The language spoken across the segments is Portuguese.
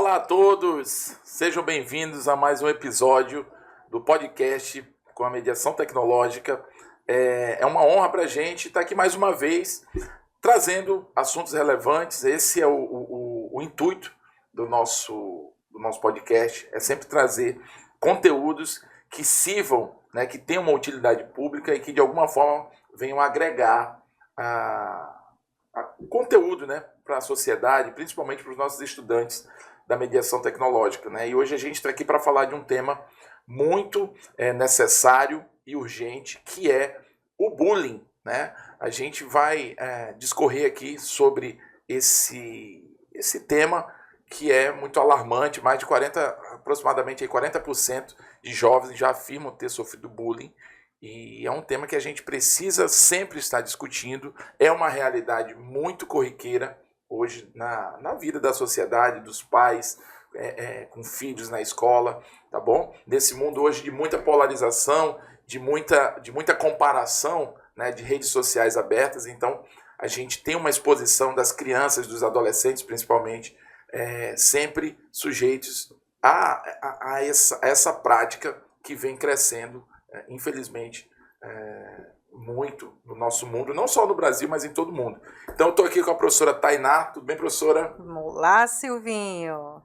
Olá a todos, sejam bem-vindos a mais um episódio do podcast com a mediação tecnológica. É uma honra para a gente estar aqui mais uma vez trazendo assuntos relevantes. Esse é o intuito do nosso podcast, é sempre trazer conteúdos que sirvam, né, que tenham uma utilidade pública e que de alguma forma venham agregar conteúdo, né, para a sociedade, principalmente para os nossos estudantes da mediação tecnológica, né? E hoje a gente está aqui para falar de um tema muito necessário e urgente, que é o bullying, né? A gente vai discorrer aqui sobre esse tema que é muito alarmante. Mais de aproximadamente 40% de jovens já afirmam ter sofrido bullying. E é um tema que a gente precisa sempre estar discutindo. É uma realidade muito corriqueira hoje na vida da sociedade, dos pais, com filhos na escola, tá bom? Nesse mundo hoje de muita polarização, de muita comparação, né, de redes sociais abertas, então a gente tem uma exposição das crianças, dos adolescentes principalmente, sempre sujeitos a essa prática que vem crescendo, infelizmente, muito no nosso mundo, não só no Brasil, mas em todo o mundo. Então eu estou aqui com a professora Tainá. Tudo bem, professora? Olá, Silvinho.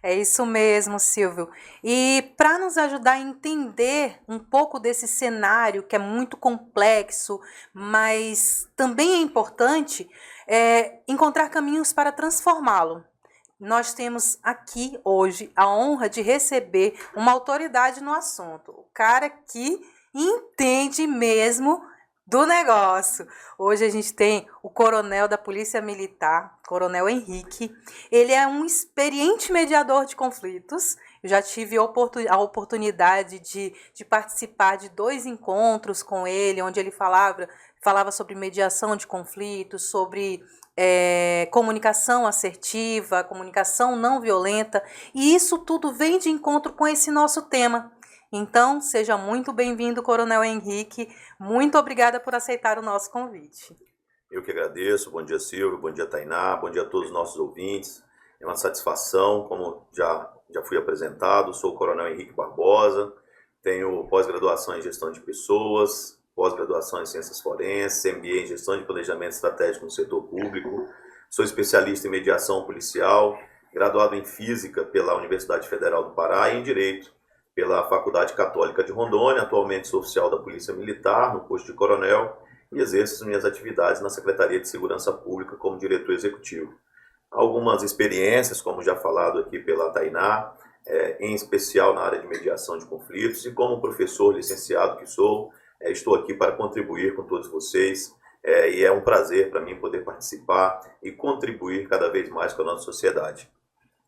É isso mesmo, Silvio. E para nos ajudar a entender um pouco desse cenário que é muito complexo, mas também é importante encontrar caminhos para transformá-lo. Nós temos aqui hoje a honra de receber uma autoridade no assunto, o cara que entende mesmo do negócio. Hoje a gente tem o coronel da Polícia Militar, Coronel Henrique. Ele é um experiente mediador de conflitos. Eu já tive a oportunidade de participar de 2 encontros com ele, onde ele falava sobre mediação de conflitos, sobre comunicação assertiva, comunicação não violenta. E isso tudo vem de encontro com esse nosso tema. Então, seja muito bem-vindo, Coronel Henrique. Muito obrigada por aceitar o nosso convite. Eu que agradeço. Bom dia, Silvio. Bom dia, Tainá. Bom dia a todos os nossos ouvintes. É uma satisfação, como já fui apresentado. Sou o Coronel Henrique Barbosa. Tenho pós-graduação em Gestão de Pessoas, pós-graduação em Ciências Forenses, MBA em Gestão de Planejamento Estratégico no Setor Público. Sou especialista em Mediação Policial, graduado em Física pela Universidade Federal do Pará e em Direito pela Faculdade Católica de Rondônia. Atualmente sou oficial da Polícia Militar, no posto de coronel, e exerço minhas atividades na Secretaria de Segurança Pública como diretor executivo. Algumas experiências, como já falado aqui pela Tainá, em especial na área de mediação de conflitos, e como professor licenciado que sou, estou aqui para contribuir com todos vocês, e é um prazer para mim poder participar e contribuir cada vez mais com a nossa sociedade.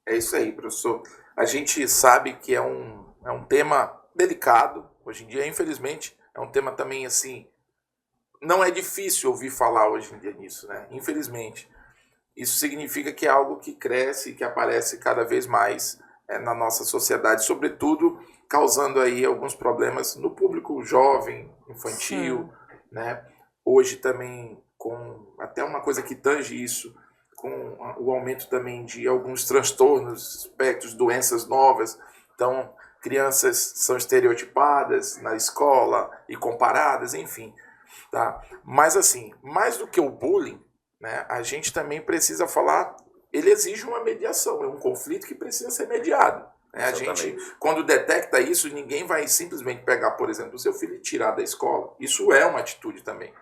É isso aí, professor. A gente sabe que é um tema delicado, hoje em dia, infelizmente, é um tema também, assim, não é difícil ouvir falar hoje em dia nisso, né? Infelizmente. Isso significa que é algo que cresce e que aparece cada vez mais na nossa sociedade, sobretudo causando aí alguns problemas no público jovem, infantil, né? Hoje também, com até uma coisa que tange isso, com o aumento também de alguns transtornos, espectros, doenças novas. Então, crianças são estereotipadas na escola e comparadas, enfim. Tá? Mas assim, mais do que o bullying, né, a gente também precisa falar, ele exige uma mediação, é um conflito que precisa ser mediado. Né? A gente, quando detecta isso, ninguém vai simplesmente pegar, por exemplo, o seu filho e tirar da escola. Isso é uma atitude também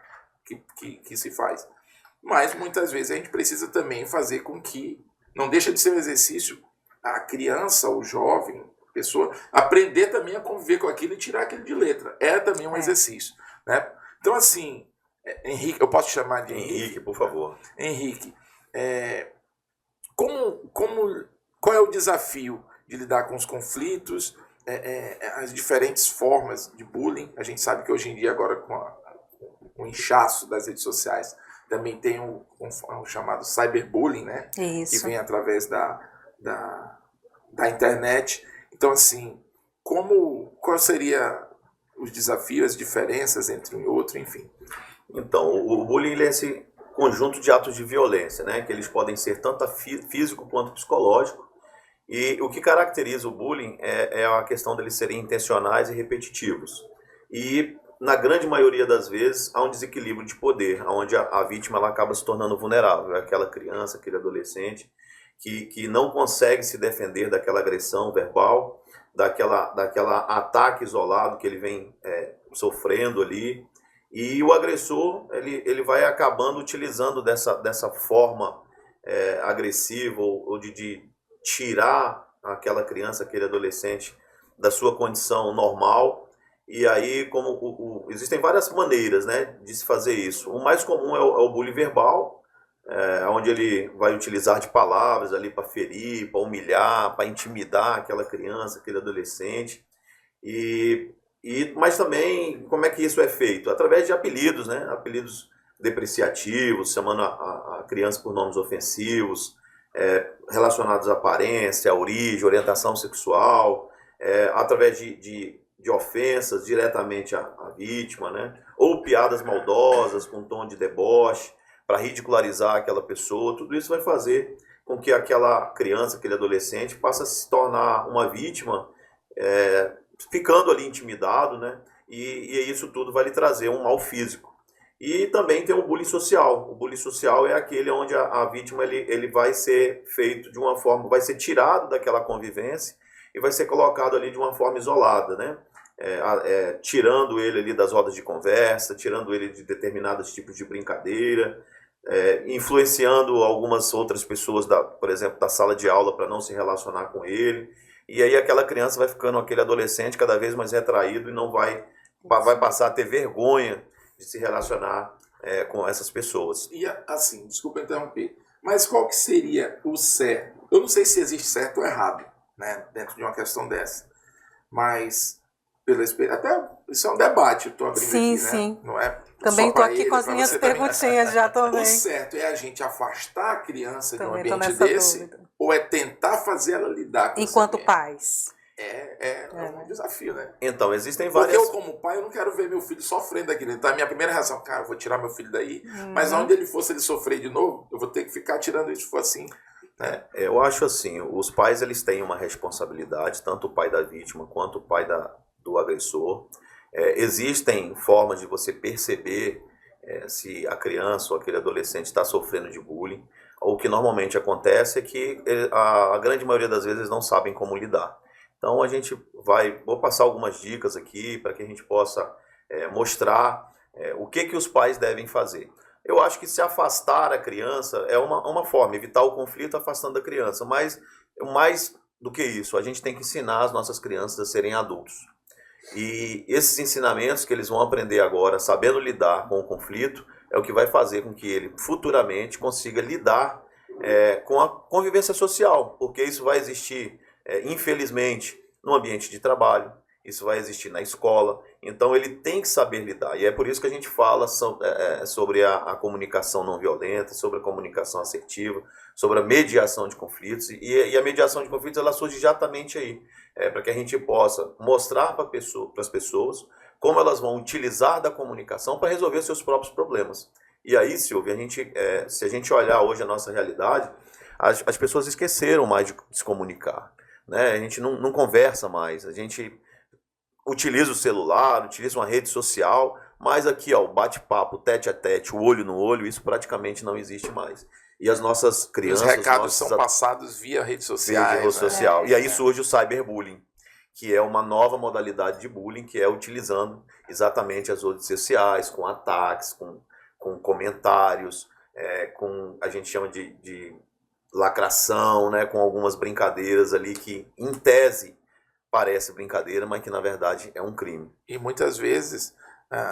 que se faz. Mas muitas vezes a gente precisa também fazer com que, não deixa de ser um exercício, a criança, o jovem, a pessoa, aprender também a conviver com aquilo e tirar aquilo de letra. É também um exercício. Né? Então, assim, Henrique, eu posso te chamar de Henrique? Henrique, por favor. Henrique, qual é o desafio de lidar com os conflitos, as diferentes formas de bullying? A gente sabe que hoje em dia, agora com o inchaço das redes sociais, também tem o chamado cyberbullying, né? Isso. Que vem através da internet. Então, assim, qual seria os desafios, as diferenças entre um e outro, enfim? Então, o bullying é esse conjunto de atos de violência, né? Que eles podem ser tanto físico quanto psicológico, E o que caracteriza o bullying é a questão deles serem intencionais e repetitivos. E, na grande maioria das vezes, há um desequilíbrio de poder, onde a vítima ela acaba se tornando vulnerável. É aquela criança, aquele adolescente que não consegue se defender daquela agressão verbal, daquela ataque isolado que ele vem sofrendo ali. E o agressor ele vai acabando utilizando dessa forma agressiva ou de tirar aquela criança, aquele adolescente da sua condição normal. E aí, existem várias maneiras, né, de se fazer isso. O mais comum é o bullying verbal, onde ele vai utilizar de palavras ali para ferir, para humilhar, para intimidar aquela criança, aquele adolescente. Mas também, como é que isso é feito? Através de apelidos, né? Apelidos depreciativos, chamando a criança por nomes ofensivos, relacionados à aparência, à origem, orientação sexual, através de ofensas diretamente à vítima, né? Ou piadas maldosas com tom de deboche, para ridicularizar aquela pessoa. Tudo isso vai fazer com que aquela criança, aquele adolescente, passe a se tornar uma vítima, ficando ali intimidado, né? E isso tudo vai lhe trazer um mal físico. E também tem o bullying social. O bullying social é aquele onde a vítima ele vai ser feito de uma forma, vai ser tirado daquela convivência e vai ser colocado ali de uma forma isolada, né? Tirando ele ali das rodas de conversa, tirando ele de determinados tipos de brincadeira, influenciando algumas outras pessoas, por exemplo, da sala de aula para não se relacionar com ele. E aí aquela criança vai ficando, aquele adolescente cada vez mais retraído e não vai passar a ter vergonha de se relacionar com essas pessoas. E assim, desculpa interromper, mas qual que seria o certo? Eu não sei se existe certo ou errado, né, dentro de uma questão dessa, mas pela experiência, até isso é um debate, eu estou abrindo sim, aqui, né? Sim. Não é também estou aqui ele, com as minhas perguntinhas já também. O certo é a gente afastar a criança também de um ambiente desse, dúvida. Ou é tentar fazer ela lidar com enquanto esse pais? É um desafio, né? Então, existem várias... Porque eu, como pai, eu não quero ver meu filho sofrendo aqui. Então, a minha primeira reação, cara, eu vou tirar meu filho daí. Mas onde ele for, se ele sofrer de novo, eu vou ter que ficar tirando isso se for assim. Né? Eu acho assim, os pais eles têm uma responsabilidade, tanto o pai da vítima quanto o pai do agressor. Existem formas de você perceber se a criança ou aquele adolescente está sofrendo de bullying. O que normalmente acontece é que a grande maioria das vezes eles não sabem como lidar. Então vou passar algumas dicas aqui para que a gente possa mostrar o que os pais devem fazer. Eu acho que se afastar a criança é uma forma, evitar o conflito afastando a criança, mas mais do que isso, a gente tem que ensinar as nossas crianças a serem adultos. E esses ensinamentos que eles vão aprender agora, sabendo lidar com o conflito, é o que vai fazer com que ele futuramente consiga lidar com a convivência social, porque isso vai existir, infelizmente, no ambiente de trabalho, isso vai existir na escola, então ele tem que saber lidar. E é por isso que a gente fala sobre a comunicação não violenta, sobre a comunicação assertiva, sobre a mediação de conflitos. E a mediação de conflitos ela surge exatamente aí, para que a gente possa mostrar para as pessoas como elas vão utilizar da comunicação para resolver seus próprios problemas. E aí, Silvia, se a gente olhar hoje a nossa realidade, as pessoas esqueceram mais de se comunicar. Né? A gente não conversa mais, a gente utiliza o celular, utiliza uma rede social, mas aqui o bate-papo, tete a tete, o olho no olho, isso praticamente não existe mais. E as nossas crianças... Os recados são passados via redes sociais. Via rede social. E aí surge o cyberbullying, que é uma nova modalidade de bullying, que é utilizando exatamente as redes sociais, com ataques, com comentários, a gente chama de lacração, né, com algumas brincadeiras ali que, em tese, parece brincadeira, mas que, na verdade, é um crime. E muitas vezes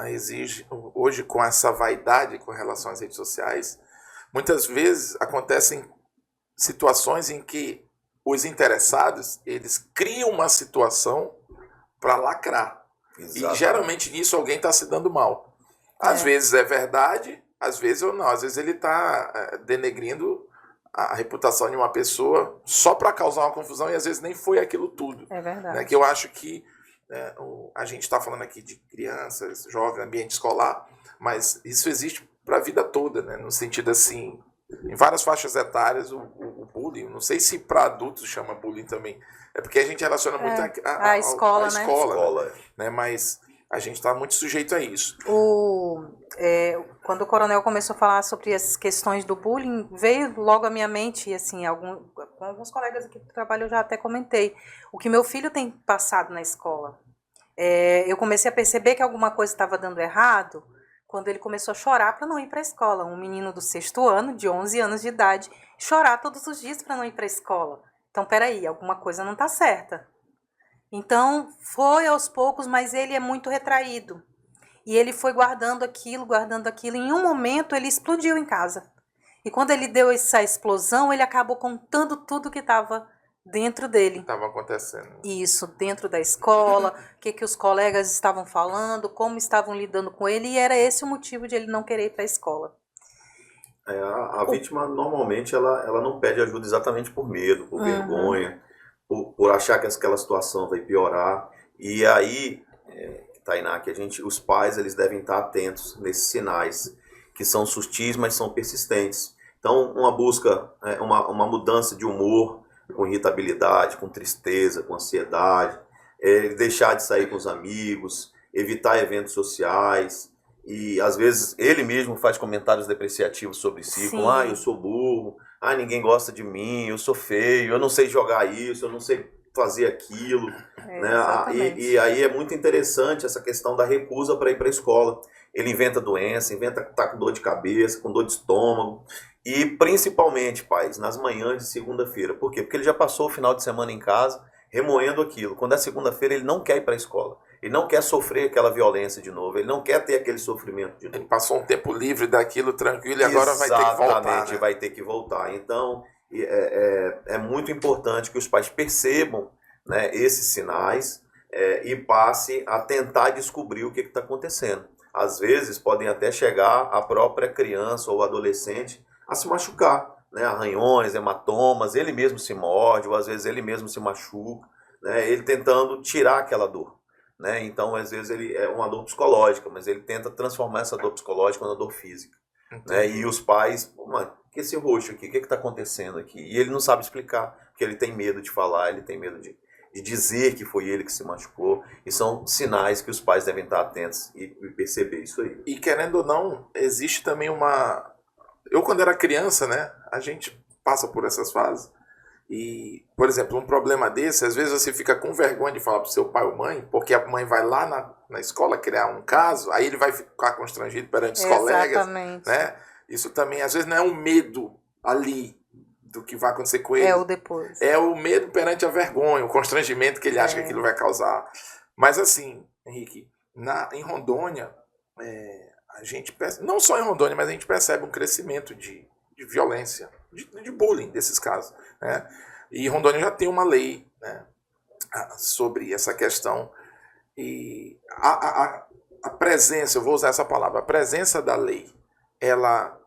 exige, hoje, com essa vaidade com relação às redes sociais, muitas vezes acontecem situações em que os interessados, eles criam uma situação para lacrar. Exatamente. E geralmente nisso alguém está se dando mal. Às vezes é verdade, às vezes ou não. Às vezes ele está denegrindo a reputação de uma pessoa só para causar uma confusão e às vezes nem foi aquilo tudo. É verdade. Né? Que eu acho que a gente está falando aqui de crianças, jovens, ambiente escolar, mas isso existe para a vida toda, né? No sentido assim, em várias faixas etárias o bullying, não sei se para adultos chama bullying também, é porque a gente relaciona muito a escola, a né? escola, né? Mas a gente está muito sujeito a isso. Quando o coronel começou a falar sobre as questões do bullying, veio logo à minha mente, e assim, com alguns colegas aqui do trabalho eu já até comentei, o que meu filho tem passado na escola. Eu comecei a perceber que alguma coisa estava dando errado quando ele começou a chorar para não ir para a escola. Um menino do 6º ano, de 11 anos de idade, chorar todos os dias para não ir para a escola. Então, peraí, alguma coisa não está certa. Então, foi aos poucos, mas ele é muito retraído. E ele foi guardando aquilo. Em um momento, ele explodiu em casa. E quando ele deu essa explosão, ele acabou contando tudo que estava dentro dele. Estava acontecendo. Isso, dentro da escola, o que os colegas estavam falando, como estavam lidando com ele, e era esse o motivo de ele não querer ir para a escola. A vítima, normalmente, ela não pede ajuda exatamente por medo, por vergonha, por achar que aquela situação vai piorar. E aí, Tainá, que os pais eles devem estar atentos nesses sinais, que são sutis, mas são persistentes. Então, uma busca, uma mudança de humor, com irritabilidade, com tristeza, com ansiedade, deixar de sair com os amigos, evitar eventos sociais, e às vezes ele mesmo faz comentários depreciativos sobre si, como, eu sou burro, ninguém gosta de mim, eu sou feio, eu não sei jogar isso, eu não sei fazer aquilo, né? E aí é muito interessante essa questão da recusa para ir para a escola. Ele inventa doença, inventa que está com dor de cabeça, com dor de estômago, e principalmente, pais, nas manhãs de segunda-feira. Por quê? Porque ele já passou o final de semana em casa remoendo aquilo. Quando é segunda-feira, ele não quer ir para a escola. Ele não quer sofrer aquela violência de novo. Ele não quer ter aquele sofrimento de novo. Ele passou um tempo livre daquilo, tranquilo, e agora vai ter que voltar. Exatamente, vai ter que voltar. Então, é muito importante que os pais percebam, né, esses sinais e passe a tentar descobrir o que está acontecendo. Às vezes, podem até chegar a própria criança ou adolescente a se machucar, né? Arranhões, hematomas, ele mesmo se morde, ou às vezes ele mesmo se machuca, né? Ele tentando tirar aquela dor, né? Então, às vezes, ele é uma dor psicológica, mas ele tenta transformar essa dor psicológica numa dor física, né? E os pais, que esse roxo aqui, o que está acontecendo aqui? E ele não sabe explicar, porque ele tem medo de falar, ele tem medo de dizer que foi ele que se machucou, e são sinais que os pais devem estar atentos e perceber isso aí. E querendo ou não, existe também eu, quando era criança, né, a gente passa por essas fases, e, por exemplo, um problema desse, às vezes você fica com vergonha de falar pro seu pai ou mãe, porque a mãe vai lá na escola criar um caso, aí ele vai ficar constrangido perante os colegas, né? Isso também, às vezes, não é um medo ali do que vai acontecer com ele. É o depois. É o medo perante a vergonha, o constrangimento que ele acha que aquilo vai causar. Mas assim, Henrique, em Rondônia, a gente percebe, não só em Rondônia, mas a gente percebe um crescimento de violência, de bullying desses casos, né? E Rondônia já tem uma lei, né, sobre essa questão. E a presença, eu vou usar essa palavra, a presença da lei, ela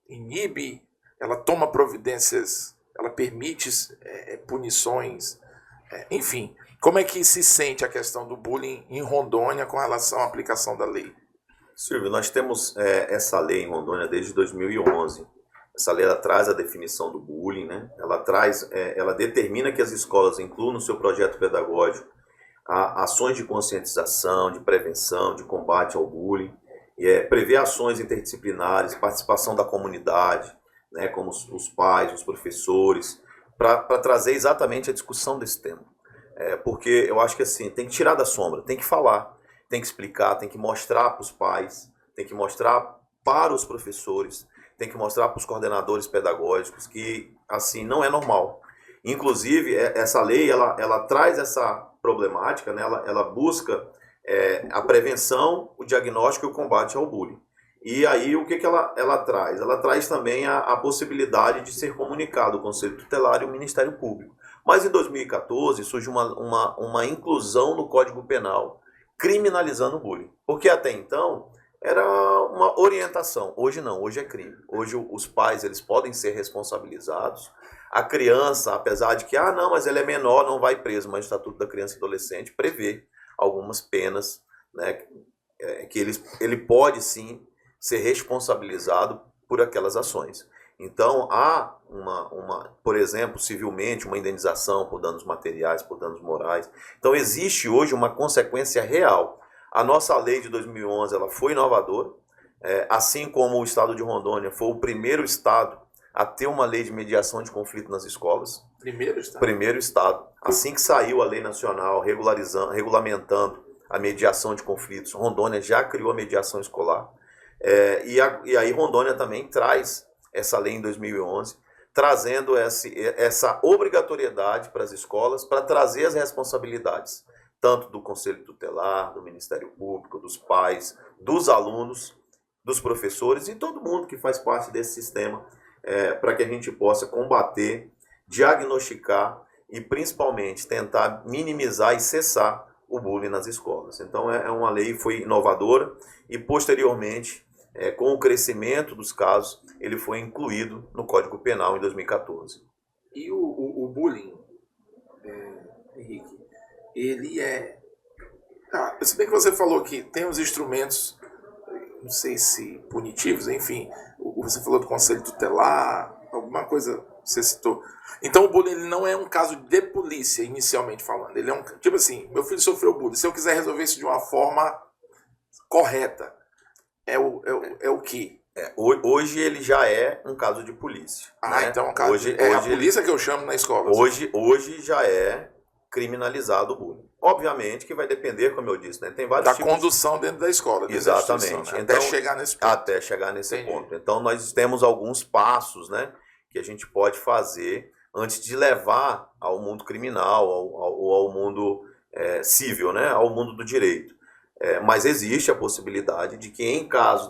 inibe, ela toma providências, ela permite punições, enfim. Como é que se sente a questão do bullying em Rondônia com relação à aplicação da lei? Silvio, nós temos essa lei em Rondônia desde 2011. Essa lei ela traz a definição do bullying, né? Ela determina que as escolas incluam no seu projeto pedagógico ações de conscientização, de prevenção, de combate ao bullying, prevê ações interdisciplinares, participação da comunidade, né, como os pais, os professores, para trazer exatamente a discussão desse tema. Porque eu acho que assim, tem que tirar da sombra, tem que falar, tem que explicar, tem que mostrar para os pais, tem que mostrar para os professores, tem que mostrar para os coordenadores pedagógicos que assim não é normal. Inclusive, essa lei ela traz essa problemática, né, ela busca a prevenção, o diagnóstico e o combate ao bullying. E aí o que ela traz? Ela traz também a possibilidade de ser comunicado o Conselho Tutelar e o Ministério Público. Mas em 2014 surge uma inclusão no Código Penal, criminalizando o bullying. Porque até então era uma orientação, hoje não, hoje é crime. Hoje os pais eles podem ser responsabilizados. A criança, apesar de que, não, mas ele é menor, não vai preso, mas o Estatuto da Criança e Adolescente prevê algumas penas, né, que ele pode sim ser responsabilizado por aquelas ações. Então, há por exemplo, civilmente, uma indenização por danos materiais, por danos morais. Então, existe hoje uma consequência real. A nossa lei de 2011 ela foi inovadora, assim como o estado de Rondônia foi o primeiro estado a ter uma lei de mediação de conflito nas escolas. Primeiro estado? Primeiro estado. Assim que saiu a lei nacional regulamentando a mediação de conflitos, Rondônia já criou a mediação escolar. E aí Rondônia também traz essa lei em 2011, trazendo essa obrigatoriedade para as escolas, para trazer as responsabilidades, tanto do Conselho Tutelar, do Ministério Público, dos pais, dos alunos, dos professores e todo mundo que faz parte desse sistema, para que a gente possa combater, diagnosticar e principalmente tentar minimizar e cessar o bullying nas escolas. Então é uma lei que foi inovadora e posteriormente, com o crescimento dos casos, ele foi incluído no Código Penal em 2014. E o bullying, Henrique, ele é... se bem que você falou que tem os instrumentos, não sei se punitivos, enfim, você falou do Conselho Tutelar, alguma coisa você citou. Então o bullying ele não é um caso de polícia, inicialmente falando. Ele é um... Tipo assim, meu filho sofreu bullying, se eu quiser resolver isso de uma forma correta, é o quê? Hoje ele já é um caso de polícia. Né? Então é um caso hoje a polícia que eu chamo na escola. Hoje já é criminalizado o bullying. Obviamente que vai depender, como eu disse, né? Tem vários da tipos condução dentro da escola. Exatamente. Né? Então, até chegar nesse ponto. Até chegar nesse ponto. Então nós temos alguns passos, né, que a gente pode fazer antes de levar ao mundo criminal ou ao mundo civil, né, ao mundo do direito. Mas existe a possibilidade de que em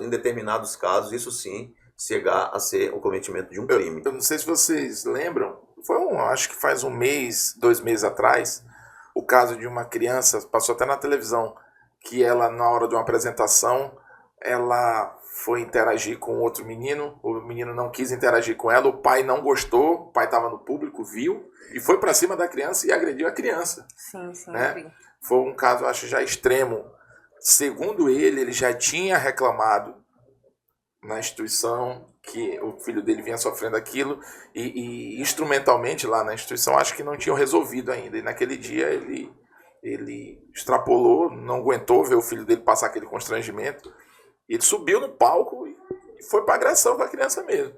determinados casos, isso sim chegar a ser o cometimento de um crime. Eu não sei se vocês lembram, acho que faz 1 mês, 2 meses atrás, o caso de uma criança, passou até na televisão, que ela, na hora de uma apresentação, ela foi interagir com outro menino, o menino não quis interagir com ela, o pai não gostou, o pai estava no público, viu, e foi para cima da criança e agrediu a criança. Sim, né? Foi um caso, acho, já extremo. Segundo ele já tinha reclamado na instituição que o filho dele vinha sofrendo aquilo e instrumentalmente lá na instituição acho que não tinham resolvido ainda. E naquele dia ele extrapolou, não aguentou ver o filho dele passar aquele constrangimento. Ele subiu no palco e foi para agressão com a criança mesmo.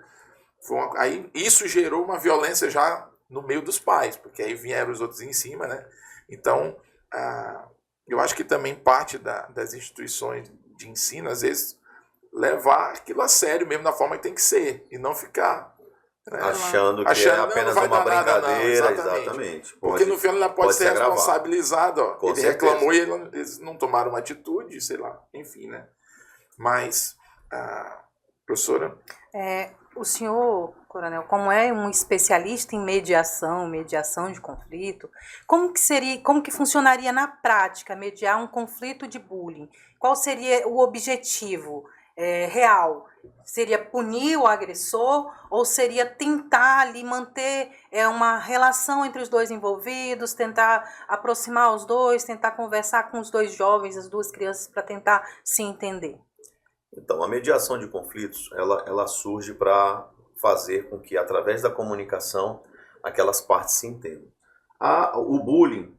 Aí isso gerou uma violência já no meio dos pais, porque aí vieram os outros em cima, né? Então, eu acho que também parte das instituições de ensino, às vezes, levar aquilo a sério mesmo, da forma que tem que ser, e não ficar... Né, achando que é apenas uma brincadeira, exatamente. Porque no final ela pode ser responsabilizada. Ele reclamou e eles não tomaram uma atitude, sei lá, enfim, né? Mas, professora... O senhor, coronel, como é um especialista em mediação de conflito, como que funcionaria na prática mediar um conflito de bullying? Qual seria o objetivo real? Seria punir o agressor ou seria tentar ali manter uma relação entre os dois envolvidos, tentar aproximar os dois, tentar conversar com os dois jovens, as duas crianças, para tentar se entender? Então, a mediação de conflitos, ela surge para fazer com que, através da comunicação, aquelas partes se entendam. O bullying,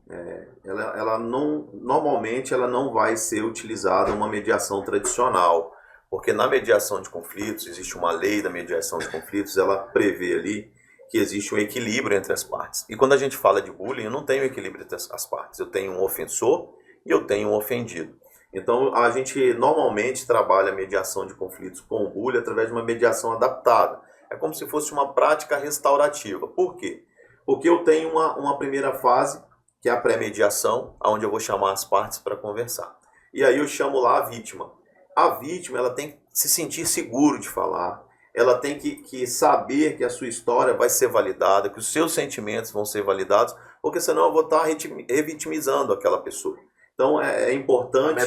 normalmente, ela não vai ser utilizada uma mediação tradicional, porque na mediação de conflitos, existe uma lei da mediação de conflitos, ela prevê ali que existe um equilíbrio entre as partes. E quando a gente fala de bullying, eu não tenho equilíbrio entre as partes. Eu tenho um ofensor e eu tenho um ofendido. Então, a gente normalmente trabalha a mediação de conflitos com o bullying através de uma mediação adaptada. É como se fosse uma prática restaurativa. Por quê? Porque eu tenho uma primeira fase, que é a pré-mediação, onde eu vou chamar as partes para conversar. E aí eu chamo lá a vítima. A vítima ela tem que se sentir seguro de falar, ela tem que saber que a sua história vai ser validada, que os seus sentimentos vão ser validados, porque senão eu vou estar revitimizando aquela pessoa. Então é importante...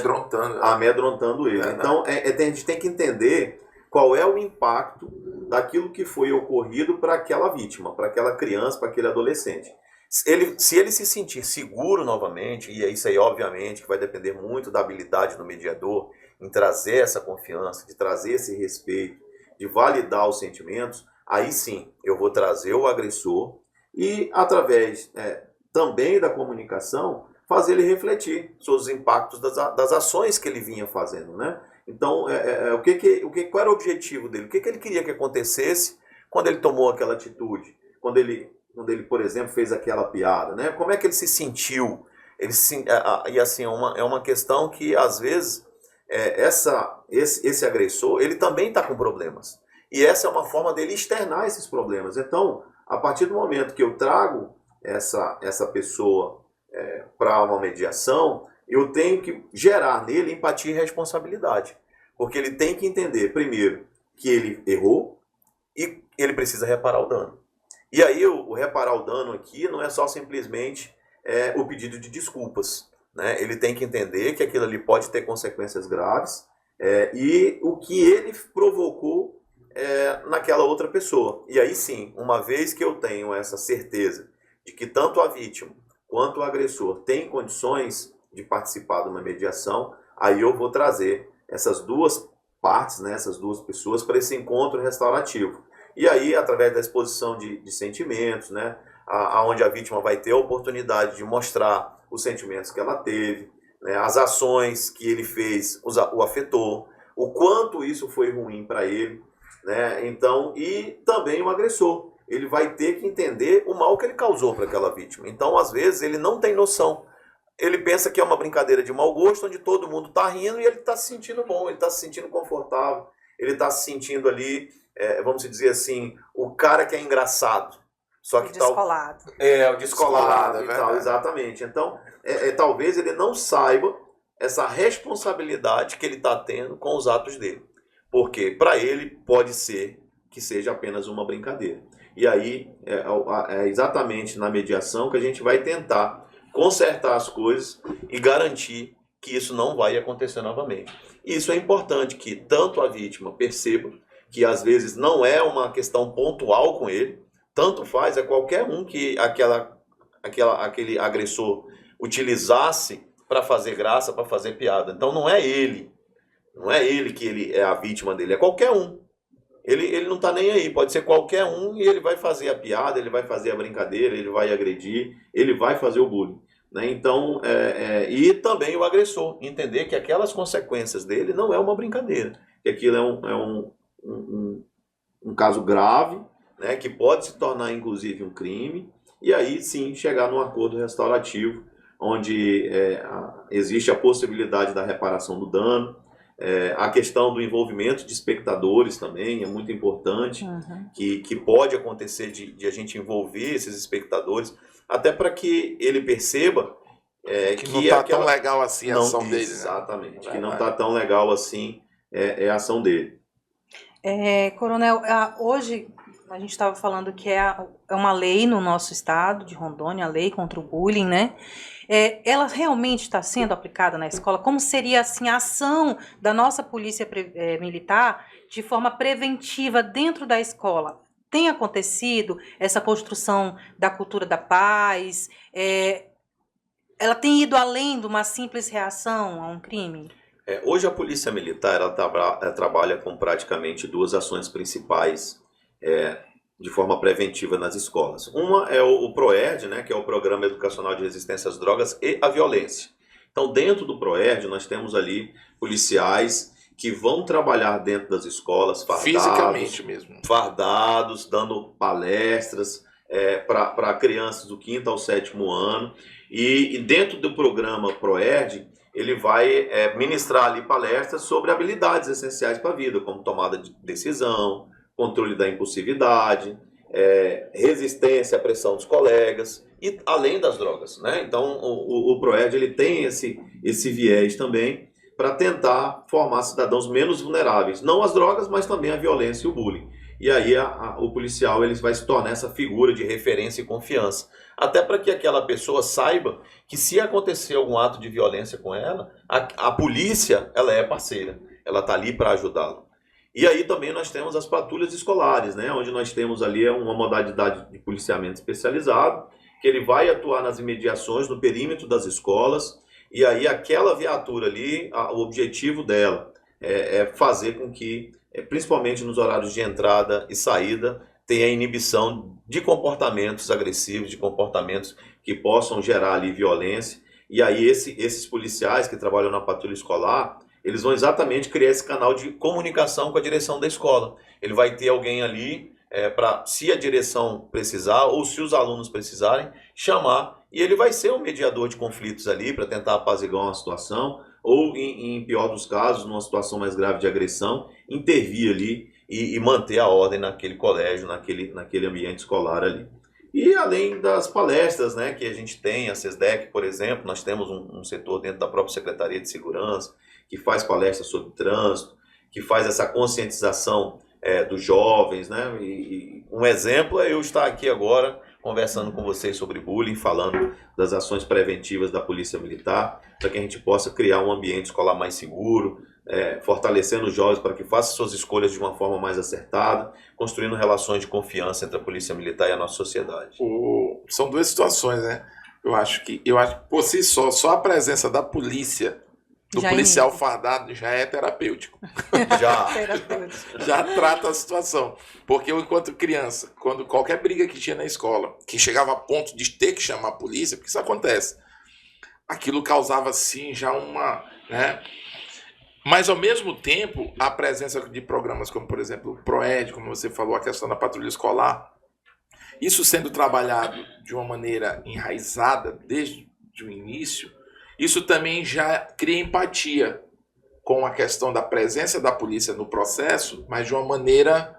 Amedrontando ele. Então a gente tem que entender qual é o impacto daquilo que foi ocorrido para aquela vítima, para aquela criança, para aquele adolescente. Se ele se sentir seguro novamente, e isso aí obviamente que vai depender muito da habilidade do mediador em trazer essa confiança, de trazer esse respeito, de validar os sentimentos, aí sim eu vou trazer o agressor e, através também da comunicação, fazer ele refletir sobre os impactos das ações que ele vinha fazendo, né? Então, qual era o objetivo dele? O que ele queria que acontecesse quando ele tomou aquela atitude? Quando ele, por exemplo, fez aquela piada, né? Como é que ele se sentiu? E assim, é uma questão que, às vezes, esse agressor, ele também está com problemas. E essa é uma forma dele externar esses problemas. Então, a partir do momento que eu trago essa pessoa para uma mediação, eu tenho que gerar nele empatia e responsabilidade. Porque ele tem que entender, primeiro, que ele errou e ele precisa reparar o dano. E aí, o reparar o dano aqui não é só simplesmente o pedido de desculpas, né? Ele tem que entender que aquilo ali pode ter consequências graves e o que ele provocou naquela outra pessoa. E aí sim, uma vez que eu tenho essa certeza de que tanto a vítima quanto o agressor tem condições de participar de uma mediação, aí eu vou trazer essas duas partes, né, essas duas pessoas, para esse encontro restaurativo. E aí, através da exposição de sentimentos, né, onde a vítima vai ter a oportunidade de mostrar os sentimentos que ela teve, né, as ações que ele fez o afetou, o quanto isso foi ruim para ele, né, então, e também o agressor. Ele vai ter que entender o mal que ele causou para aquela vítima. Então, às vezes, ele não tem noção. Ele pensa que é uma brincadeira de mau gosto, onde todo mundo está rindo e ele está se sentindo bom, ele está se sentindo confortável, ele está se sentindo ali, vamos dizer assim, o cara que é engraçado. Só que o descolado. O descolado e tal, exatamente. Então, talvez ele não saiba essa responsabilidade que ele está tendo com os atos dele. Porque para ele pode ser que seja apenas uma brincadeira. E aí é exatamente na mediação que a gente vai tentar consertar as coisas e garantir que isso não vai acontecer novamente. E isso é importante, que tanto a vítima perceba que às vezes não é uma questão pontual com ele, tanto faz, é qualquer um que aquele agressor utilizasse para fazer graça, para fazer piada. Então não é ele que ele é a vítima dele, é qualquer um. Ele não está nem aí, pode ser qualquer um e ele vai fazer a piada, ele vai fazer a brincadeira, ele vai agredir, ele vai fazer o bullying. Né? Então, e também o agressor, entender que aquelas consequências dele não é uma brincadeira, que aquilo é um caso grave, né, que pode se tornar inclusive um crime, e aí sim chegar num acordo restaurativo, onde existe a possibilidade da reparação do dano. A questão do envolvimento de espectadores também é muito importante, que pode acontecer de a gente envolver esses espectadores, até para que ele perceba que não está tão legal assim a ação dele. Exatamente, que não está tão legal assim a ação dele. Coronel, hoje a gente estava falando que é uma lei no nosso estado de Rondônia, a lei contra o bullying, né? Ela realmente está sendo aplicada na escola? Como seria assim, a ação da nossa polícia militar de forma preventiva dentro da escola? Tem acontecido essa construção da cultura da paz? Ela tem ido além de uma simples reação a um crime? Hoje a polícia militar ela trabalha com praticamente duas ações principais de forma preventiva nas escolas. Uma é o PROERD, né, que é o Programa Educacional de Resistência às Drogas e à Violência. Então, dentro do PROERD, nós temos ali policiais que vão trabalhar dentro das escolas, fisicamente mesmo, fardados, dando palestras para crianças do 5º ao 7º ano. E dentro do programa PROERD, ele vai ministrar ali palestras sobre habilidades essenciais para a vida, como tomada de decisão, controle da impulsividade, resistência à pressão dos colegas, e além das drogas, né? Então, o PROERD ele tem esse viés também para tentar formar cidadãos menos vulneráveis, não às drogas, mas também à violência e o bullying. E aí o policial ele vai se tornar essa figura de referência e confiança, até para que aquela pessoa saiba que se acontecer algum ato de violência com ela, a polícia ela é parceira, ela está ali para ajudá-lo. E aí também nós temos as patrulhas escolares, né, onde nós temos ali uma modalidade de policiamento especializado, que ele vai atuar nas imediações, no perímetro das escolas, e aí aquela viatura ali, o objetivo dela é fazer com que, principalmente nos horários de entrada e saída, ter a inibição de comportamentos agressivos, de comportamentos que possam gerar ali violência. E aí esses policiais que trabalham na patrulha escolar, eles vão exatamente criar esse canal de comunicação com a direção da escola. Ele vai ter alguém ali para, se a direção precisar ou se os alunos precisarem, chamar. E ele vai ser um mediador de conflitos ali para tentar apaziguar uma situação ou, em pior dos casos, numa situação mais grave de agressão, intervir ali e manter a ordem naquele colégio, naquele ambiente escolar ali. E além das palestras, né, que a gente tem, a SESDEC, por exemplo, nós temos um setor dentro da própria Secretaria de Segurança que faz palestras sobre trânsito, que faz essa conscientização dos jovens, né? E um exemplo é eu estar aqui agora conversando com vocês sobre bullying, falando das ações preventivas da Polícia Militar, para que a gente possa criar um ambiente escolar mais seguro, fortalecendo os jovens para que façam suas escolhas de uma forma mais acertada, construindo relações de confiança entre a Polícia Militar e a nossa sociedade. São duas situações, né? Eu acho que por si só a presença da polícia, do Já policial inibe. fardado, já é terapêutico. Terapêutico. Já trata a situação. Porque eu, enquanto criança, quando qualquer briga que tinha na escola, que chegava a ponto de ter que chamar a polícia, porque isso acontece, aquilo causava, sim, já uma... né? Mas, ao mesmo tempo, a presença de programas como, por exemplo, o PROED, como você falou, a questão da patrulha escolar, isso sendo trabalhado de uma maneira enraizada desde o início, isso também já cria empatia com a questão da presença da polícia no processo, mas de uma maneira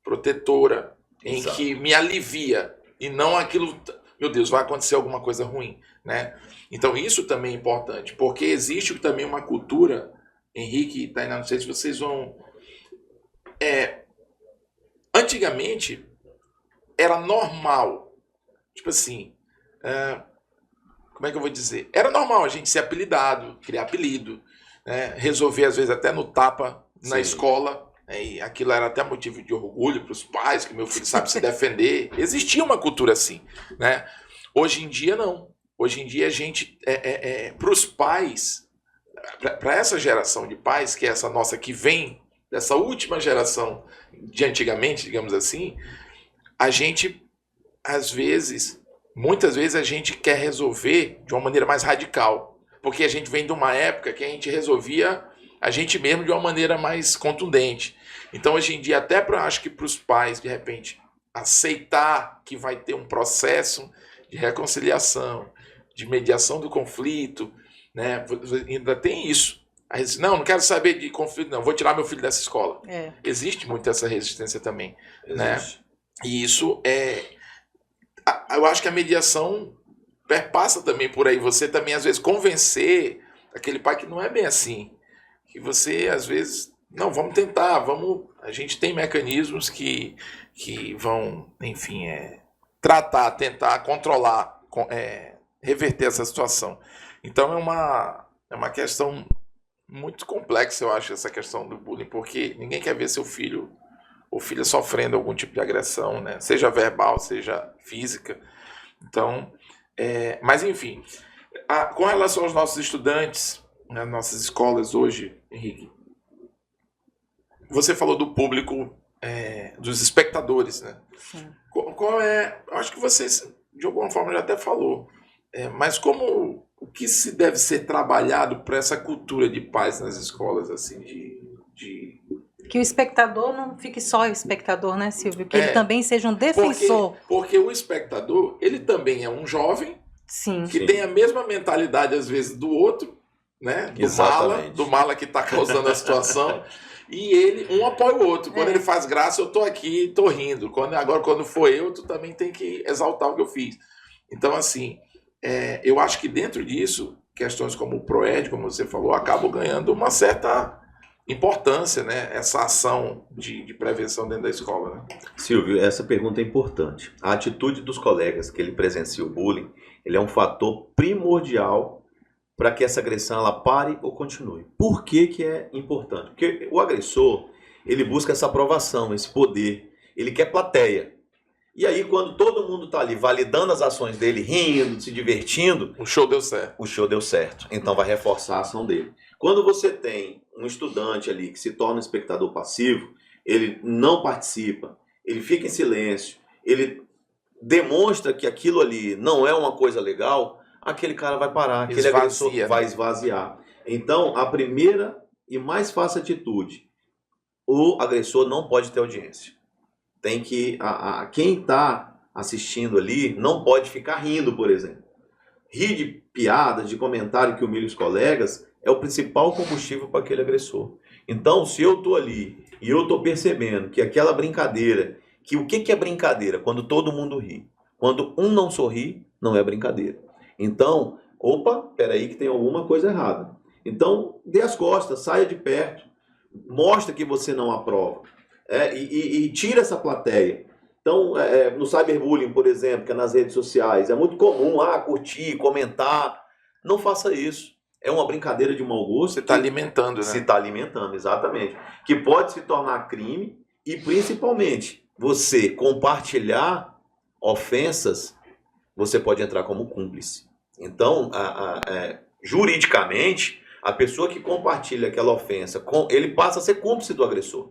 protetora, em Exato. que me alivia, e não aquilo, meu Deus, vai acontecer alguma coisa ruim, né? Então isso também é importante, porque existe também uma cultura, Henrique e Tainá, não sei se vocês vão... antigamente, era normal, tipo assim, como é que eu vou dizer? Era normal a gente ser apelidado, criar apelido, né? Resolver às vezes até no tapa na Sim. escola, né? E aquilo era até motivo de orgulho para os pais, que meu filho sabe se defender. Existia uma cultura assim, né? Hoje em dia não. Hoje em dia a gente, para os pais, para essa geração de pais, que é essa nossa que vem dessa última geração de antigamente, digamos assim, a gente às vezes... Muitas vezes a gente quer resolver de uma maneira mais radical, porque a gente vem de uma época que a gente resolvia a gente mesmo de uma maneira mais contundente. Então, hoje em dia, até acho que para os pais, de repente, aceitar que vai ter um processo de reconciliação, de mediação do conflito, né? Ainda tem isso. Aí diz, não quero saber de conflito, não, vou tirar meu filho dessa escola. Existe muito essa resistência também, né? E isso eu acho que a mediação perpassa também por aí. Você também, às vezes, convencer aquele pai que não é bem assim. Que você, às vezes, não, vamos tentar, a gente tem mecanismos que vão, enfim, tentar controlar, reverter essa situação. Então, é uma questão muito complexa, eu acho, essa questão do bullying, porque ninguém quer ver seu filho ou filha sofrendo algum tipo de agressão, né? Seja verbal, seja física. Então, mas enfim, com relação aos nossos estudantes, nas nossas escolas hoje, Henrique, você falou do público, dos espectadores, né? Sim. Eu acho que você, de alguma forma, já até falou, mas o que se deve ser trabalhado para essa cultura de paz nas escolas, assim, Que o espectador não fique só espectador, né, Silvio? Que ele também seja um defensor. Porque o espectador, ele também é um jovem, Sim. que tem a mesma mentalidade, às vezes, do outro, né? Do mala que está causando a situação. E ele, um apoia o outro. Quando ele faz graça, eu tô aqui, tô rindo. Quando for eu, tu também tem que exaltar o que eu fiz. Então, assim, eu acho que dentro disso, questões como o PROED, como você falou, acabam ganhando uma certa importância, né? Essa ação de prevenção dentro da escola, né? Silvio, essa pergunta é importante. A atitude dos colegas que ele presencia o bullying, ele é um fator primordial para que essa agressão ela pare ou continue. Por que que é importante? Porque o agressor, ele busca essa aprovação, esse poder, ele quer plateia. E aí, quando todo mundo está ali validando as ações dele, rindo, se divertindo... O show deu certo. O show deu certo. Então vai reforçar a ação dele. Quando você tem um estudante ali que se torna um espectador passivo, ele não participa, ele fica em silêncio, ele demonstra que aquilo ali não é uma coisa legal, aquele cara vai parar, aquele agressor vai esvaziar. Então, a primeira e mais fácil atitude, o agressor não pode ter audiência. Tem que, quem está assistindo ali não pode ficar rindo, por exemplo. Rir de piadas, de comentário que humilha os colegas é o principal combustível para aquele agressor. Então, se eu estou ali e eu estou percebendo que aquela brincadeira, que o que é brincadeira? Quando todo mundo ri. Quando um não sorri, não é brincadeira. Então, opa, peraí que tem alguma coisa errada. Então, dê as costas, saia de perto, mostra que você não aprova. E tira essa plateia. Então, no cyberbullying, por exemplo, que é nas redes sociais, é muito comum curtir, comentar. Não faça isso. É uma brincadeira de mau gosto. Você está alimentando, né? Se está alimentando, exatamente. Que pode se tornar crime e, principalmente, você compartilhar ofensas, você pode entrar como cúmplice. Então, juridicamente, a pessoa que compartilha aquela ofensa, ele passa a ser cúmplice do agressor.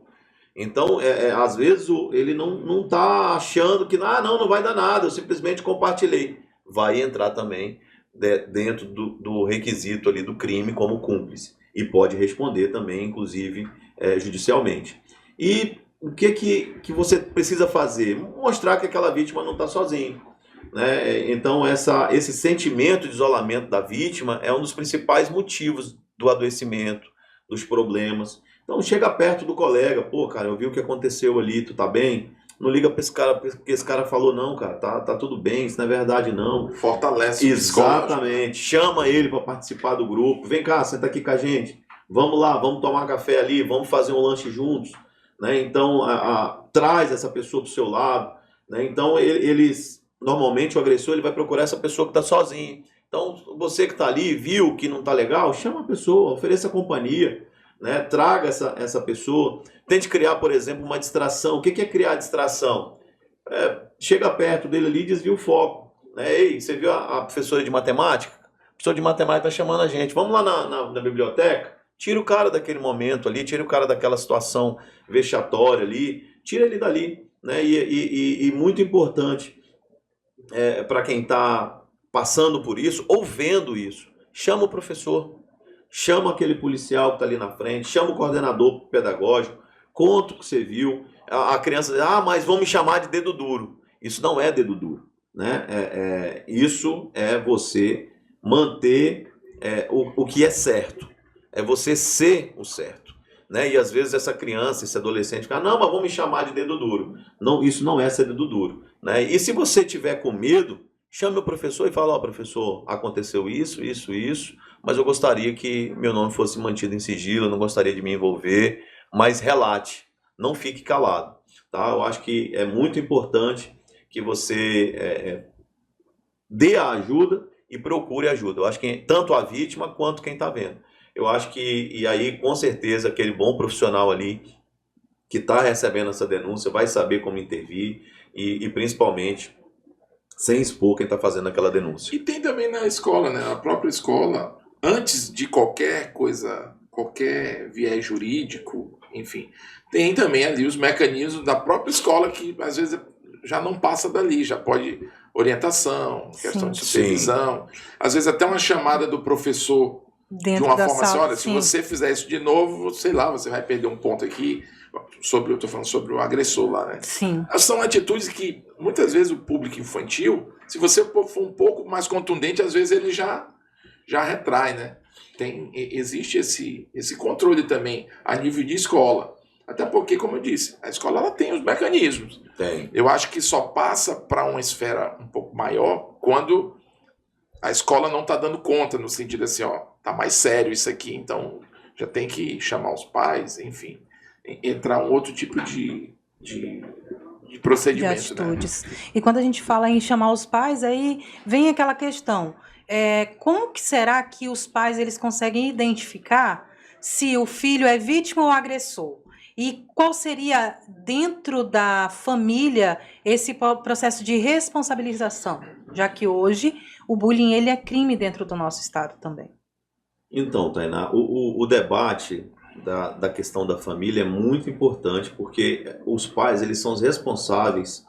Então, às vezes, ele não está achando que não vai dar nada, eu simplesmente compartilhei. Vai entrar também dentro do requisito ali do crime como cúmplice. E pode responder também, inclusive, judicialmente. E o que você precisa fazer? Mostrar que aquela vítima não está sozinha. Né? Então, esse sentimento de isolamento da vítima é um dos principais motivos do adoecimento, dos problemas. Então, chega perto do colega, pô, cara, eu vi o que aconteceu ali, tu tá bem? Não liga pra esse cara, porque esse cara falou, não, cara, tá tudo bem, isso não é verdade, não. Fortalece o exatamente. Chama ele para participar do grupo. Vem cá, senta aqui com a gente. Vamos lá, vamos tomar café ali, vamos fazer um lanche juntos. Né? Então, traz essa pessoa pro seu lado. Né? Então, normalmente, o agressor ele vai procurar essa pessoa que está sozinha. Então, você que está ali, viu que não está legal, chama a pessoa, ofereça companhia, né? Traga essa pessoa. Tente criar, por exemplo, uma distração. O que é criar distração? Chega perto dele ali e desvia o foco. Né? Ei, você viu a professora de matemática? A professora de matemática está chamando a gente. Vamos lá na biblioteca? Tira o cara daquele momento ali, tira o cara daquela situação vexatória ali, tira ele dali. Né? E muito importante, para quem está passando por isso ou vendo isso, chama o professor, chama aquele policial que está ali na frente, chama o coordenador pedagógico, conta o que você viu. A criança diz, mas vão me chamar de dedo duro. Isso não é dedo duro. Né? Isso é você manter o que é certo. É você ser o certo. Né? E às vezes essa criança, esse adolescente fica, não, mas vão me chamar de dedo duro. Não, isso não é ser dedo duro. Né? E se você tiver com medo, chame o professor e fala, professor, aconteceu isso, mas eu gostaria que meu nome fosse mantido em sigilo, eu não gostaria de me envolver, mas relate, não fique calado. Tá? Eu acho que é muito importante que você dê a ajuda e procure ajuda. Eu acho que tanto a vítima quanto quem está vendo. Eu acho que, e aí com certeza aquele bom profissional ali que está recebendo essa denúncia vai saber como intervir e principalmente sem expor quem está fazendo aquela denúncia. E tem também na escola, né? A própria escola, antes de qualquer coisa, qualquer viés jurídico, enfim, tem também ali os mecanismos da própria escola que às vezes já não passa dali, já pode orientação, questão de supervisão, às vezes até uma chamada do professor dentro de uma da forma assim, sala, olha, se você fizer isso de novo, sei lá, você vai perder um ponto aqui. Eu estou falando sobre o agressor lá, né? Sim. São atitudes que muitas vezes o público infantil, se você for um pouco mais contundente, às vezes ele já retrai, né? Existe esse controle também a nível de escola. Até porque, como eu disse, a escola ela tem os mecanismos. Tem. Eu acho que só passa para uma esfera um pouco maior quando a escola não está dando conta, no sentido assim, tá mais sério isso aqui, então já tem que chamar os pais, enfim, entrar um outro tipo de procedimento. De atitudes. Né? E quando a gente fala em chamar os pais, aí vem aquela questão, como que será que os pais eles conseguem identificar se o filho é vítima ou agressor? E qual seria, dentro da família, esse processo de responsabilização? Já que hoje o bullying ele é crime dentro do nosso estado também. Então, Tainá, o debate da questão da família é muito importante, porque os pais, eles são os responsáveis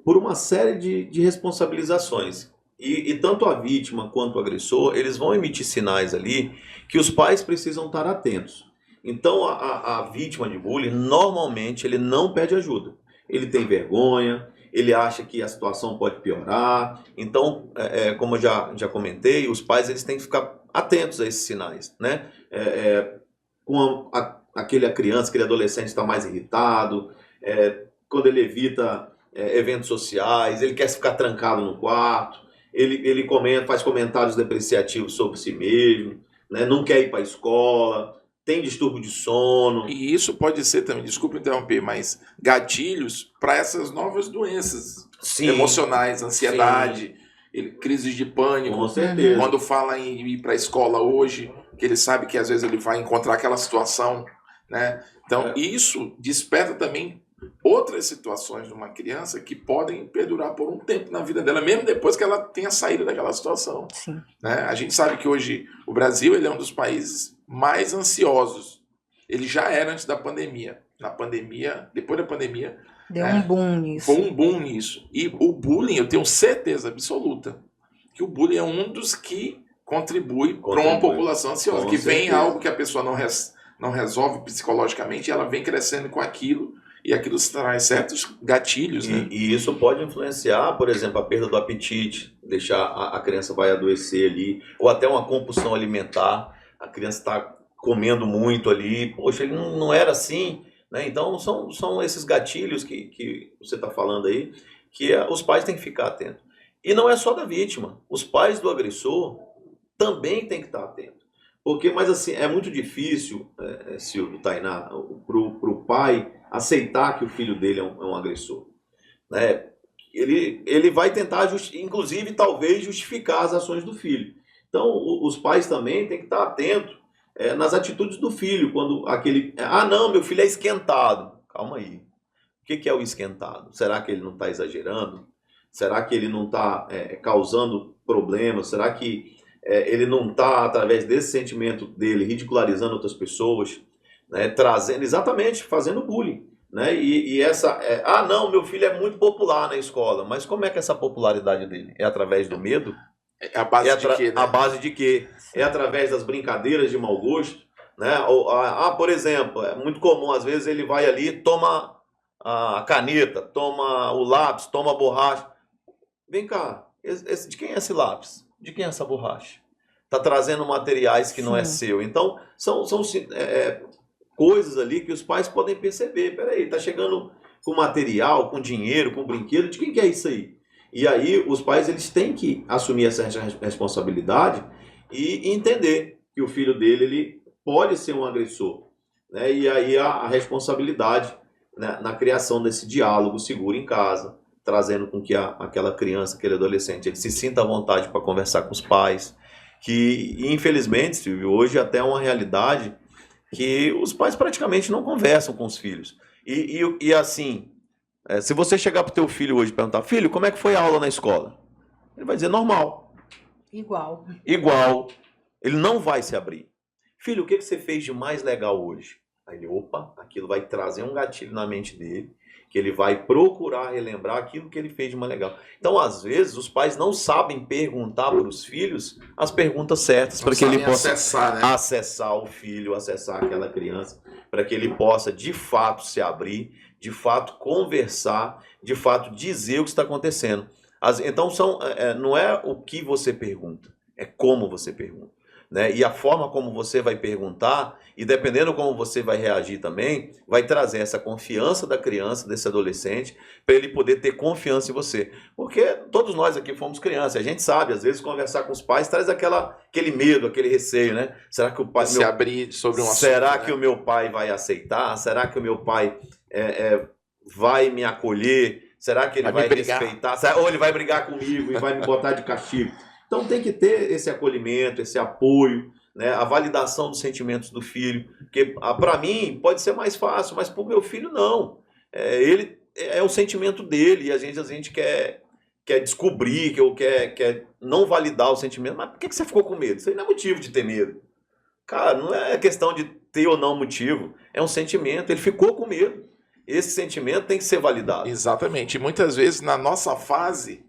por uma série de responsabilizações. E tanto a vítima quanto o agressor, eles vão emitir sinais ali que os pais precisam estar atentos. Então, a vítima de bullying, normalmente, ele não pede ajuda. Ele tem vergonha, ele acha que a situação pode piorar. Então, como eu já comentei, os pais eles têm que ficar atentos a esses sinais, né? Com aquela criança, aquele adolescente está mais irritado, quando ele evita eventos sociais, ele quer ficar trancado no quarto, ele faz comentários depreciativos sobre si mesmo, né? Não quer ir para a escola, tem distúrbio de sono. E isso pode ser também, desculpa interromper, mas gatilhos para essas novas doenças emocionais, ansiedade, crises de pânico. Com certeza. Quando fala em ir para a escola hoje, que ele sabe que às vezes ele vai encontrar aquela situação, né? Então, isso desperta também outras situações de uma criança que podem perdurar por um tempo na vida dela, mesmo depois que ela tenha saído daquela situação. Sim. Né? A gente sabe que hoje o Brasil ele é um dos países mais ansiosos. Ele já era antes da pandemia. Na pandemia, depois da pandemia, Deu um boom nisso. foi um boom nisso. E o bullying, eu tenho certeza absoluta que o bullying é um dos que contribui para uma população ansiosa. Com Que vem certeza. algo que a pessoa não resolve psicologicamente, e ela vem crescendo com aquilo, e aquilo traz certos gatilhos. Né? E isso pode influenciar, por exemplo, a perda do apetite, deixar a criança vai adoecer ali, ou até uma compulsão alimentar, a criança está comendo muito ali, poxa, ele não era assim, né? Então são esses gatilhos que você está falando aí, que os pais têm que ficar atentos. E não é só da vítima, os pais do agressor também têm que estar atentos. Porque, mas assim, é muito difícil, Silvio, Tainá, pro pai aceitar que o filho dele é um agressor. Né? Ele vai tentar, inclusive, talvez, justificar as ações do filho. Então, os pais também têm que estar atentos nas atitudes do filho. Quando não, meu filho é esquentado. Calma aí. O que é o esquentado? Será que ele não está exagerando? Será que ele não está causando problemas? Será que ele não está, através desse sentimento dele, ridicularizando outras pessoas, né, fazendo bullying, né? E não, meu filho é muito popular na escola, mas como é que é essa popularidade dele? É através do medo? A base de quê? Né? A base de quê? É através das brincadeiras de mau gosto, né? Por exemplo, é muito comum, às vezes ele vai ali, toma a caneta, toma o lápis, toma a borracha. Vem cá, de quem é esse lápis? De quem é essa borracha? Está trazendo materiais que não é seu. Então, são coisas ali que os pais podem perceber. Peraí, está chegando com material, com dinheiro, com brinquedo, de quem que é isso aí? E aí, os pais eles têm que assumir essa responsabilidade e entender que o filho dele ele pode ser um agressor. Né? E aí, a responsabilidade, né, na criação desse diálogo seguro em casa, trazendo com que aquela criança, aquele adolescente, ele se sinta à vontade para conversar com os pais, que infelizmente, Silvio, hoje até é uma realidade que os pais praticamente não conversam com os filhos. E assim, se você chegar para o teu filho hoje e perguntar, filho, como é que foi a aula na escola? Ele vai dizer, normal. Igual. Ele não vai se abrir. Filho, o que você fez de mais legal hoje? Aí ele, aquilo vai trazer um gatilho na mente dele, que ele vai procurar relembrar aquilo que ele fez de mais legal. Então, às vezes, os pais não sabem perguntar para os filhos as perguntas certas para que ele possa acessar o filho, acessar aquela criança, para que ele possa, de fato, se abrir, de fato, conversar, de fato, dizer o que está acontecendo. Então, não é o que você pergunta, é como você pergunta. Né? E a forma como você vai perguntar, e dependendo como você vai reagir também, vai trazer essa confiança da criança, desse adolescente, para ele poder ter confiança em você. Porque todos nós aqui fomos crianças, a gente sabe, às vezes conversar com os pais traz aquele medo, aquele receio, né? Será que o pai abrir sobre um assunto? Será que o meu pai vai aceitar? Será que o meu pai vai me acolher? Será que ele vai respeitar? Ou ele vai brigar comigo e vai me botar de castigo? Então tem que ter esse acolhimento, esse apoio, né? A validação dos sentimentos do filho. Porque para mim pode ser mais fácil, mas para o meu filho não. Ele é o sentimento dele e a gente quer descobrir, quer não validar o sentimento. Mas por que você ficou com medo? Isso aí não é motivo de ter medo. Cara, não é questão de ter ou não motivo. É um sentimento. Ele ficou com medo. Esse sentimento tem que ser validado. Exatamente. E muitas vezes na nossa fase,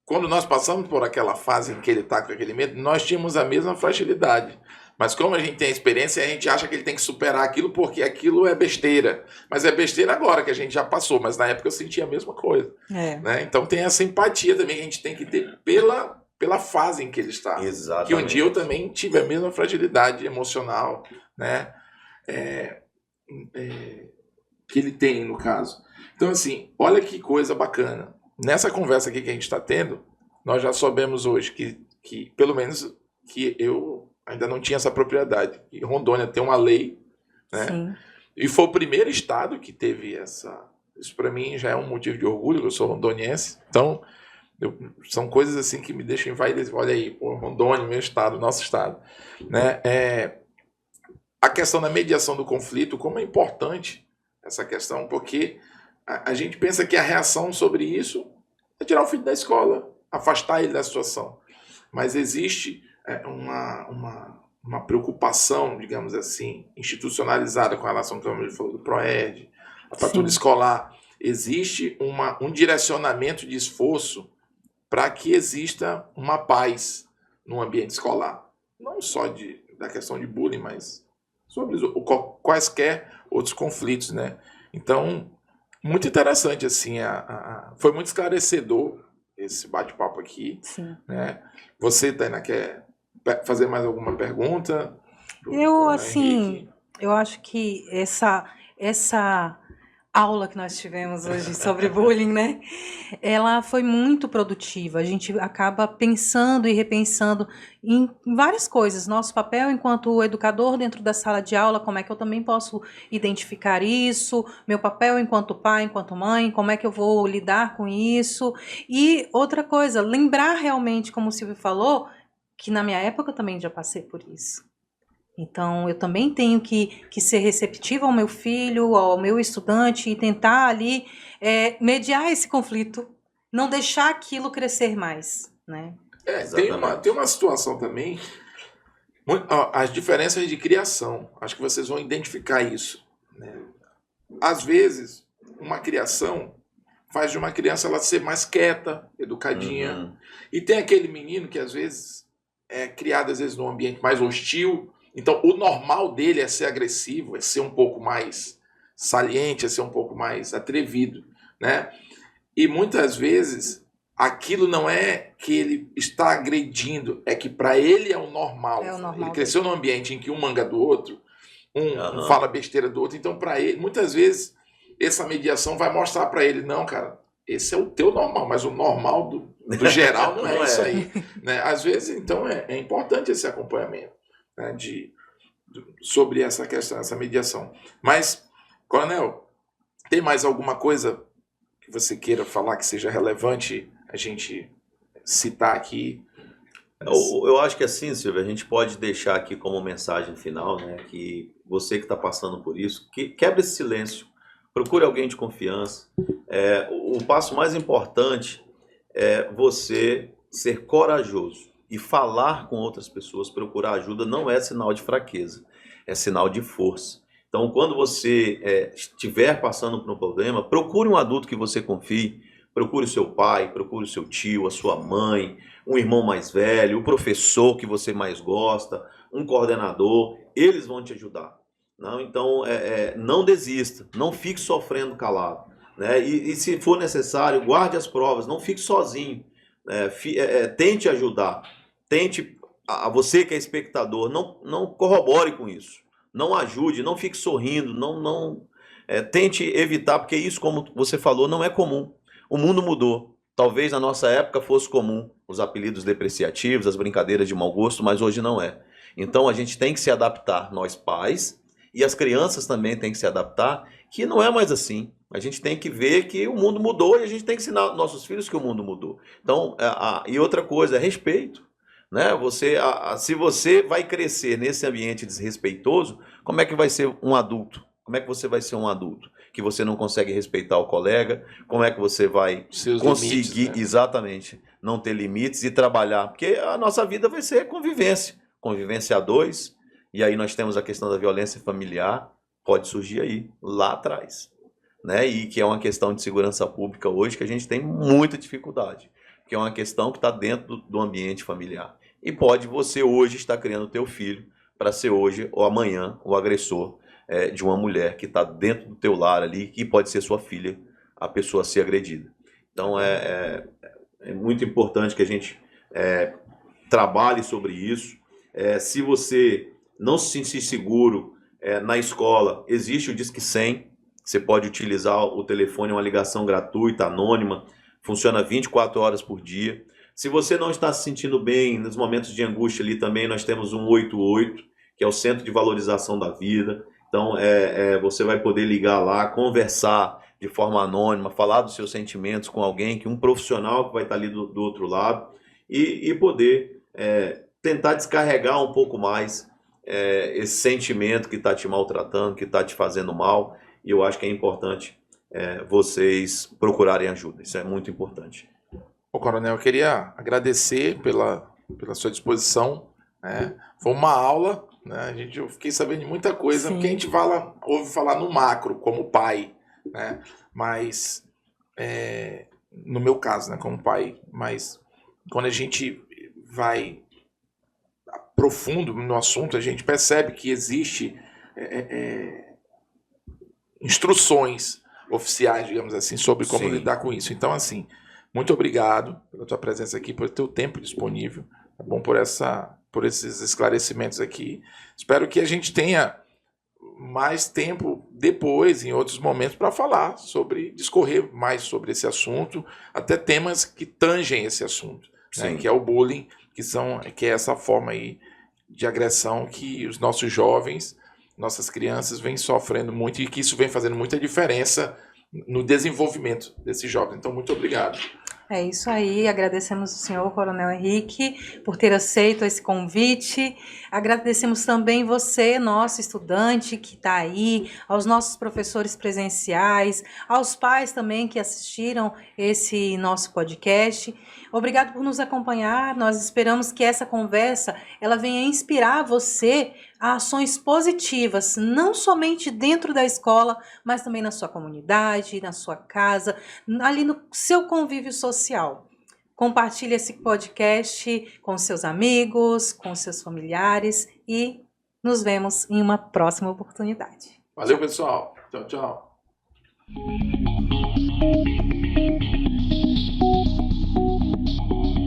quando nós passamos por aquela fase em que ele está com aquele medo, nós tínhamos a mesma fragilidade. Mas como a gente tem a experiência, a gente acha que ele tem que superar aquilo porque aquilo é besteira. Mas é besteira agora que a gente já passou, mas na época eu sentia a mesma coisa. Né? Então tem essa empatia também que a gente tem que ter pela fase em que ele está. Exatamente. Que um dia eu também tive a mesma fragilidade emocional, né? Que ele tem, no caso. Então, assim, olha que coisa bacana. Nessa conversa aqui que a gente está tendo, nós já soubemos hoje que pelo menos, que eu ainda não tinha essa propriedade. Que Rondônia tem uma lei, né? Sim. E foi o primeiro estado que teve essa... Isso para mim já é um motivo de orgulho, eu sou rondoniense. Então, são coisas assim que me deixam envaidecer. Olha aí, pô, Rondônia, meu estado, nosso estado. Né? A questão da mediação do conflito, como é importante essa questão, porque a gente pensa que a reação sobre isso é tirar o filho da escola, afastar ele da situação. Mas existe uma preocupação, digamos assim, institucionalizada com relação, como ele falou, do PROERD, a patrulha escolar. Existe um direcionamento de esforço para que exista uma paz no ambiente escolar. Não só da questão de bullying, mas sobre quaisquer outros conflitos, né? Então, muito interessante, assim, foi muito esclarecedor esse bate-papo aqui. Sim. Né? Você, Tainá, quer fazer mais alguma pergunta? Eu, assim, eu acho que essa aula que nós tivemos hoje sobre bullying, né? Ela foi muito produtiva. A gente acaba pensando e repensando em várias coisas. Nosso papel enquanto educador dentro da sala de aula, como é que eu também posso identificar isso? Meu papel enquanto pai, enquanto mãe, como é que eu vou lidar com isso? E outra coisa, lembrar realmente, como o Silvio falou, que na minha época eu também já passei por isso. Então, eu também tenho que ser receptiva ao meu filho, ao meu estudante e tentar ali mediar esse conflito, não deixar aquilo crescer mais, né? Tem uma situação também, as diferenças de criação, acho que vocês vão identificar isso. Né? Às vezes, uma criação faz de uma criança ela ser mais quieta, educadinha, e tem aquele menino que às vezes é criado às vezes num ambiente mais hostil. Então, o normal dele é ser agressivo, é ser um pouco mais saliente, é ser um pouco mais atrevido, né? E muitas vezes, aquilo não é que ele está agredindo, é que para ele é o normal. Ele cresceu num ambiente em que um manga do outro, um fala besteira do outro. Então, para ele, muitas vezes, essa mediação vai mostrar para ele, não, cara, esse é o teu normal, mas o normal do geral não é isso aí. Né? Às vezes, então, é importante esse acompanhamento. Né, sobre essa questão, essa mediação. Mas, Coronel, tem mais alguma coisa que você queira falar que seja relevante a gente citar aqui? Eu acho que assim, Silvio, a gente pode deixar aqui como mensagem final, né, que você que está passando por isso, que quebre esse silêncio, procure alguém de confiança. O passo mais importante é você ser corajoso. E falar com outras pessoas, procurar ajuda, não é sinal de fraqueza, é sinal de força. Então, quando você estiver passando por um problema, procure um adulto que você confie, procure o seu pai, procure o seu tio, a sua mãe, um irmão mais velho, o professor que você mais gosta, um coordenador, eles vão te ajudar. Não? Então, não desista, não fique sofrendo calado. Né? E se for necessário, guarde as provas, não fique sozinho. Tente ajudar, tente, a você que é espectador, não corrobore com isso, não ajude, não fique sorrindo, tente evitar, porque isso, como você falou, não é comum. O mundo mudou, talvez na nossa época fosse comum os apelidos depreciativos, as brincadeiras de mau gosto, mas hoje não é. Então a gente tem que se adaptar, nós pais, e as crianças também têm que se adaptar, que não é mais assim. A gente tem que ver que o mundo mudou e a gente tem que ensinar aos nossos filhos que o mundo mudou. Então, e outra coisa, é respeito. Né? Se você vai crescer nesse ambiente desrespeitoso, como é que vai ser um adulto? Como é que você vai ser um adulto? Que você não consegue respeitar o colega? Como é que você vai conseguir, limites, né? Exatamente, não ter limites e trabalhar? Porque a nossa vida vai ser convivência. Convivência a dois, E aí nós temos a questão da violência familiar, pode surgir aí, lá atrás, né? E que é uma questão de segurança pública hoje que a gente tem muita dificuldade, que é uma questão que está dentro do ambiente familiar. E pode você hoje estar criando o teu filho para ser hoje ou amanhã o agressor de uma mulher que está dentro do teu lar ali, que pode ser sua filha, a pessoa a ser agredida. Então é muito importante que a gente trabalhe sobre isso. Se você não se sentir seguro na escola, existe o Disque 100, você pode utilizar o telefone, uma ligação gratuita, anônima, funciona 24 horas por dia. Se você não está se sentindo bem nos momentos de angústia ali também, nós temos um 188, que é o Centro de Valorização da Vida. Então você vai poder ligar lá, conversar de forma anônima, falar dos seus sentimentos com alguém, que um profissional que vai estar ali do outro lado, e poder tentar descarregar um pouco mais esse sentimento que está te maltratando, que está te fazendo mal. E eu acho que é importante vocês procurarem ajuda. Isso é muito importante. Ô, Coronel, eu queria agradecer pela sua disposição. Foi uma aula, né? Eu fiquei sabendo de muita coisa, Sim. porque a gente ouve falar no macro, como pai, né? Mas, no meu caso, né, como pai, mas quando a gente vai profundo no assunto, a gente percebe que existe instruções oficiais, digamos assim, sobre como Sim. lidar com isso. Então, assim, muito obrigado pela tua presença aqui, por teu tempo disponível, tá bom? Por esses esclarecimentos aqui. Espero que a gente tenha mais tempo depois, em outros momentos, para falar discorrer mais sobre esse assunto, até temas que tangem esse assunto, né? Que é o bullying, que é essa forma aí de agressão que os nossos jovens, nossas crianças vêm sofrendo muito e que isso vem fazendo muita diferença no desenvolvimento desses jovens. Então, muito obrigado. É isso aí, agradecemos ao senhor Coronel Henrique por ter aceito esse convite, agradecemos também você, nosso estudante que está aí, aos nossos professores presenciais, aos pais também que assistiram esse nosso podcast. Obrigado por nos acompanhar, nós esperamos que essa conversa ela venha inspirar você a ações positivas, não somente dentro da escola, mas também na sua comunidade, na sua casa, ali no seu convívio social. Compartilhe esse podcast com seus amigos, com seus familiares e nos vemos em uma próxima oportunidade. Valeu, pessoal. Tchau, tchau.